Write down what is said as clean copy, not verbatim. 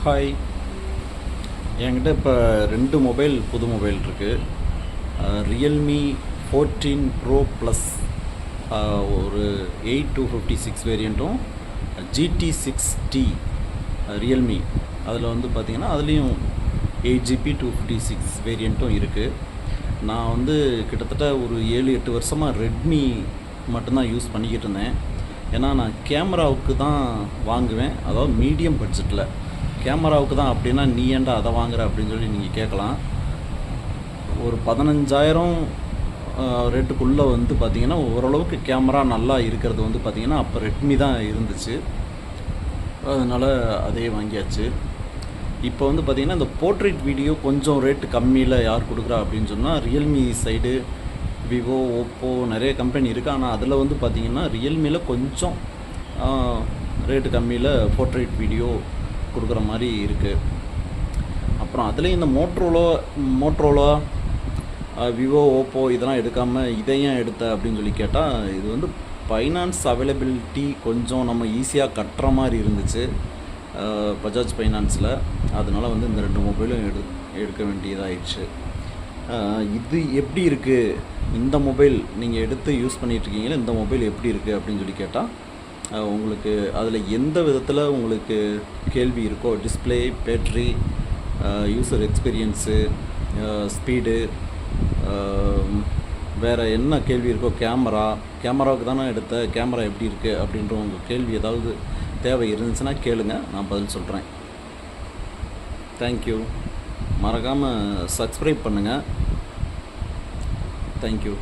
Hi. என்கிட்ட இப்போ 2 mobile புது மொபைல் இருக்குது. ரியல்மி 14 ப்ரோ ப்ளஸ் ஒரு 8256 வேரியண்ட்டும், GT6T ரியல்மி அதில் வந்து பார்த்திங்கன்னா அதுலேயும் 8GB 256 வேரியண்ட்டும் இருக்குது. நான் வந்து கிட்டத்தட்ட ஒரு 7-8 வருஷமாக ரெட்மி மட்டும்தான் யூஸ் பண்ணிக்கிட்டு இருந்தேன். ஏன்னா நான் கேமராவுக்கு தான் வாங்குவேன், அதாவது மீடியம் பட்ஜெட்டில் கேமராவுக்கு தான். அப்படின்னா நீ ஏன்டா அதை வாங்குற அப்படின்னு சொல்லி நீங்கள் கேட்கலாம். ஒரு 15,000 ரேட்டுக்குள்ளே வந்து பார்த்திங்கன்னா ஓரளவுக்கு கேமரா நல்லா இருக்கிறது வந்து பார்த்திங்கன்னா அப்போ ரெட்மி தான் இருந்துச்சு. அதனால் அதே வாங்கியாச்சு. இப்போ வந்து பார்த்திங்கன்னா இந்த போர்ட்ரேட் வீடியோ கொஞ்சம் ரேட்டு கம்மியில் யார் கொடுக்குறா அப்படின்னு சொன்னால் ரியல்மி சைடு, விவோ, ஓப்போ நிறைய கம்பெனி இருக்குது. ஆனால் அதில் வந்து பார்த்திங்கன்னா ரியல்மியில் கொஞ்சம் ரேட்டு கம்மியில் போர்ட்ரேட் வீடியோ கொடுக்குற மாதிரி இருக்குது. அப்புறம் அதுலேயும் இந்த மோட்ரோலா, விவோ, ஓப்போ இதெல்லாம் எடுக்காமல் இதை ஏன் எடுத்த அப்படின்னு சொல்லி கேட்டால், இது வந்து ஃபைனான்ஸ் அவைலபிலிட்டி கொஞ்சம் நம்ம ஈஸியாக கட்டுற மாதிரி இருந்துச்சு பஜாஜ் ஃபைனான்ஸில். அதனால் வந்து இந்த 2 மொபைலும் எடுக்க வேண்டியதாகிடுச்சு. இது எப்படி இருக்குது, இந்த மொபைல் நீங்கள் எடுத்து யூஸ் பண்ணிகிட்ருக்கீங்களா, இந்த மொபைல் எப்படி இருக்குது அப்படின்னு சொல்லி கேட்டால், உங்களுக்கு அதில் எந்த விதத்தில் உங்களுக்கு கேள்வி இருக்கோ, display, battery, user experience, speed, வேறு என்ன கேள்வி இருக்கோ, கேமராவுக்கு தானே எடுத்த, கேமரா எப்படி இருக்குது அப்படின்ற உங்கள் கேள்வி ஏதாவது தேவை இருந்துச்சுன்னா கேளுங்க, நான் பதில் சொல்கிறேன். தேங்க்யூ. மறக்காமல் சப்ஸ்கிரைப் பண்ணுங்கள். தேங்க்யூ.